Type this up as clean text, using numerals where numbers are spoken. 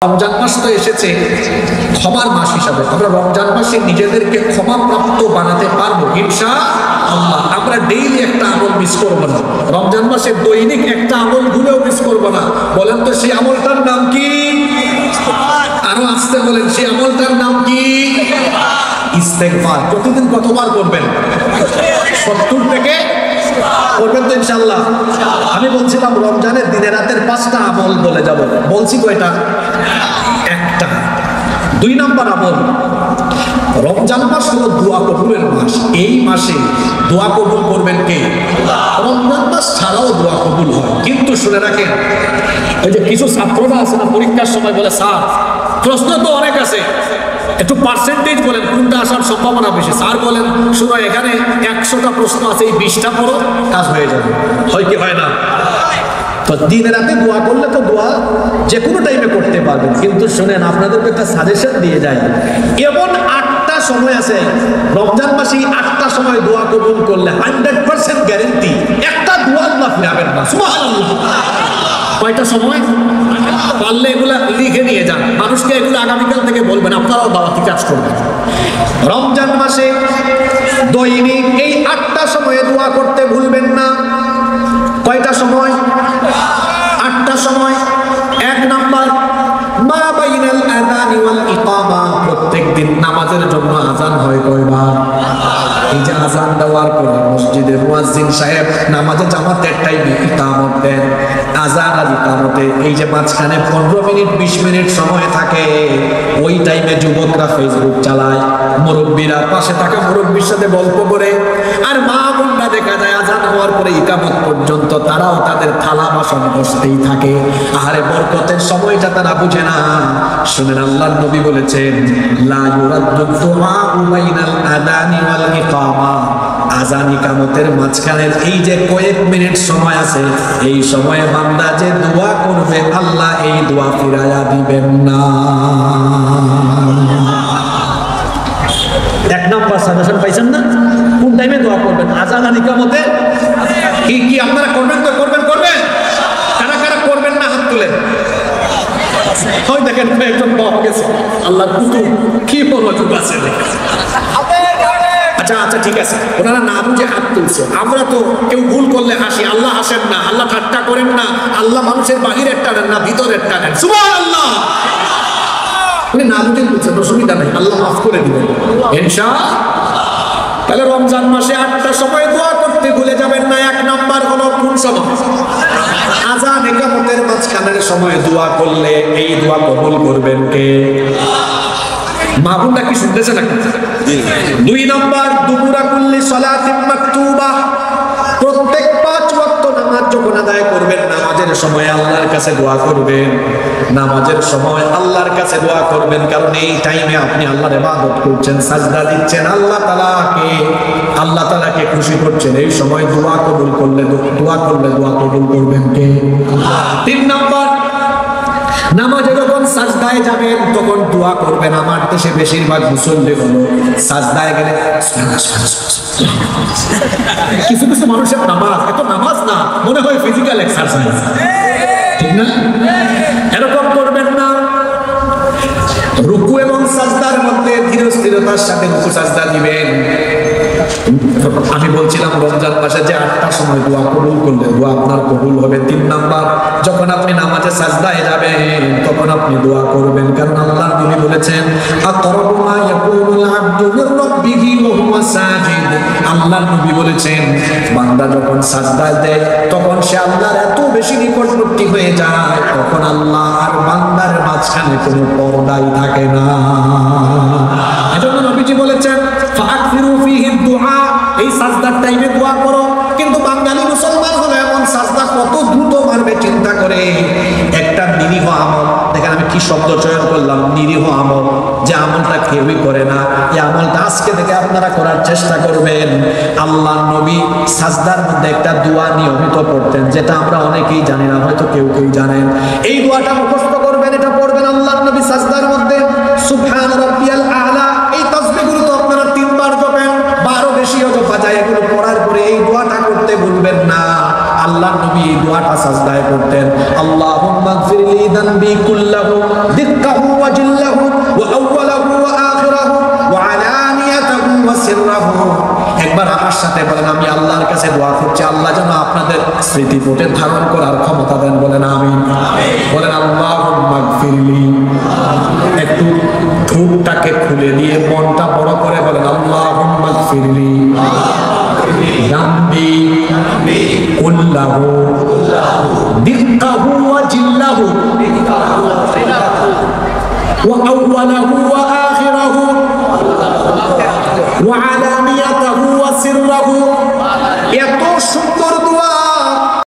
রমজান মাস তো এসেছে ক্ষমার মাস হিসাবে। আমরা রমজান মাসে নিজেদেরকে ক্ষমাপ্রাপ্ত বানাতে পারবো ইনশাআল্লাহ। আমরা ডেইলি একটা আমল মিস করবো না, রমজান মাসে দৈনিক একটা আমল ভুলেও মিস করবো না। বলেন তো সেই আমলটার নাম কি? আরো আসতে বলেন, সেই আমলটার নাম কি? ইস্তেগফার। প্রতিদিন কতবার করবেন? 70 থেকে করবেন তো ইনশাআল্লাহ। আমি বলছিলাম রমজানের দিনে রাতের 5টা আমল বলে যাব, বলছি কয়টা? একটা। 2 নম্বর আমল, রমজান মাস হলো দোয়া কবুলের মাস। এই মাসে দোয়া কবুল করবেন কে? রমজান মাস ছাড়াও দোয়া কবুল হয়, কিন্তু শুনে রাখেন, ওই যে কিছু ছাত্ররা আছে না পরীক্ষার সময় বলে স্যার প্রশ্ন তো অনেক আছে, একটু পার্সেন্টেজ বলেন কোনটা আসার সম্ভাবনা বেশি। স্যার বলেন শুনো এখানে 100টা প্রশ্ন আছে, এই 20টা পড়ো, কাজ হয়ে যাবে। হয় কি হয় না? তো দিনে রাতে দোয়া করলে তো দোয়া যে কোনো টাইমে করতে পারবেন, কিন্তু শুনেন আপনাদেরকে একটা সাজেশন দিয়ে যায়, এমন 8টা সময় আছে রমজান মাসে, 8টা সময় দোয়া কবুল করলে 100% গ্যারেন্টি একটা দোয়া আল্লাহ ফিরাবেন না। সুবহানাল্লাহ। কয়টা সময়? পারলে এগুলা লিখে নিয়ে যান, মানুষকে এগুলো আগামীকাল থেকে বলবেন, আপনারাও দাওয়াতি কাজ করবেন। রমজান মাসে দৈনিক এই 8টা সময়ে দোয়া করতে ভুলবেন না। কয়টা সময়? 8টা সময়। 1 নাম্বার, মা বাইনাল আযানি ওয়াল ইকামা। প্রত্যেকদিন নামাজের জন্য আযান হয় কয়বার? এই যে আযান দেওয়ার পর মসজিদের মুয়াজ্জিন সাহেব নামাজে জামাতের টাইমে ইকামত দেন, আযান আর ইকামতে এই যে মাঝখানে 15 মিনিট 20 মিনিট সময় থাকে, ওই টাইমে যুবকরা ফেসবুক চালায়, মুরব্বীরা পাশে থাকা মুরব্বীর সাথে গল্প করে, আর মা বোনরা দেখা যায় আযান হওয়ার পরে ইকামত পর্যন্ত তারাও তাদের থালা বাসন বসতেই থাকে। আহারে বরকতের সময়টা তারা বুঝে না। শুনেন আল্লাহর নবী বলেছেন, লা ইউরাদ্দু দুআউ বাইনাল আযানি ওয়াল ইকামা। আযান ইকামতের মাঝখানের এই যে কয়েক মিনিট সময় আছে, এই সময়ে বান্দা যে দোয়া করবে আল্লাহ এই দোয়া ফিরায়া দিবেন না। 1 নাম্বার সাজেশন পাইছেন না? কোন টাইমে দোয়া করবেন? আযান আর ইকামতে। কি আপনারা করবেন তো? করবেন কারা কারা করবেন না হাত তুলেন। হয় দেখেন একজন পাওয়া গেছে, আল্লাহর কুতুব কি মনোযোগ আছে। আচ্ছা ঠিক আছে, ওনারা না বুঝে হাত তুলছে। আমরা তো কেউ ভুল করলে হাসি, আল্লাহ হাসেন না, আল্লাহ ঠাট্টা করেন না, আল্লাহ মানুষের বাহিরের টানেন না ভিতরের টানেন। সুবহানাল্লাহ। উনি না বুঝে তুলছেন, অসুবিধা নেই, আল্লাহ মাফ করে দিবেন ইনশাআল্লাহ। তাহলে রমজান মাসে 8টা সময় দোয়া করতে ভুলে যাবেন না। 1 নাম্বার হলো কোন সময়? আযান ইকামতের মাঝখানের সময় দোয়া করলে এই দোয়া কবুল করবেন কে? মা বোনরা কি শুনতেছে নাকি? 2 নাম্বার, দুবুরা কুল্লি সালাতিন মাকতুবা। প্রত্যেক 5 ওয়াক্ত নামাজ যখন আদায় করবেন, নামাজের সময় আল্লাহর কাছে দোয়া করবেন। নামাজের সময় আল্লাহর কাছে দোয়া করবেন, কারণ এই টাইমে আপনি আল্লাহর ইবাদত করছেন, সাজদা দিচ্ছেন, আল্লাহ তাআলাকে খুশি করছেন। এই সময় দোয়া কবুল করলে দোয়া কবুল করবেন কে? 3 নাম্বার, নামাজে যখন সাজদায় যাবেন তখন দোয়া করবেন। আমার দেশে বেশিরভাগ মুসল্লি হলো সাজদায় গেলে কিছু কিছু মানুষের নামাজ এত নামাজ না, মনে হয় ফিজিক্যাল এক্সারসাইজ, ঠিক না? এরকম করবেন না। রুকু এবং সাজদার মধ্যে ধীর স্থিরতার সাথে রুকু সাজদা দিবেন। আমি বলছিলাম রমজান মাসে যে 8টা সময় দোয়া কবুল করলে দোয়া আপনার কবুল হবে। 3 নাম্বার, যখন আপনি নামাজে সাজদায় যাবেন তখন আপনি দোয়া করবেন, কারণ আল্লাহর নবী বলেছেন, আকরাবু মা ইয়াকুনুল আবদু মির রাব্বিহি ওয়া হুয়া সাজিদ। আল্লাহর নবী বলেছেন, বান্দা যখন সাজদায় দেয় তখন সে আল্লাহর এত বেশি নিকটবর্তী হয়ে যায়, তখন আল্লাহ আর বান্দার মাঝখানে কোনো পর্দাই থাকে না। এজন্য নবীজি বলেছেন, ফাকফিরু ফিহি দুআ। এই সাজদার টাইমে দোয়া করো। কিন্তু বাঙালি মুসলমান হলো এমন সাজদা কত দ্রুত মারবে চিন্তা করে। একটা নিরীহ আমল, দেখেন আমি কি শব্দ চয়ন করলাম, নিরীহ আমল, যে আমলটা কেউই করে না, এই আমলটা আজকে থেকে আপনারা করার চেষ্টা করবেন। আল্লাহর নবী সাজদার মধ্যে একটা দোয়া নিয়মিত পড়তেন, যেটা আমরা অনেকেই জানি না, হয়তো কেউ জানেন। এই দোয়াটা মুখস্থ করবেন, এটা পড়বেন আল্লাহর নবী সাজদার মধ্যে, সুবহান রাব্বিয়াল আ'লা। এই তাসবিহগুলো তো আপনারা 3 বার জপেন, 12 বেশিও জপা যায়। এগুলো পড়ার পরে এই দোয়াটা করতে ভুলবেন না। আল্লাহর নবী এই দোয়াটা সাজদায় করতেন, আল্লাহুম্মা গফিরলি যানবি কুল্লাহু সিররাহু। একবার আমার সাথে বলেন, আমি আল্লাহর কাছে দোয়া করছি, আল্লাহ যেন আপনাদের স্মৃতিপটে ধারণ করার ক্ষমতা দেন। বলেন আমিন। বলেন আল্লাহুম্মা গফিরলি। একটু ঠোঁটটাকে খুলে দিয়ে মনটা বড় করে বলেন আল্লাহুম্মা গফিরলি যামবি কুল্লাহু দিক্কাহু ওয়া জিল্লাহু ওয়া আউওয়ালাহু ওয়া আখিরাহু ওয়া আলানিয়াতাহু ওয়া সিররাহু। এত সুন্দর দোয়া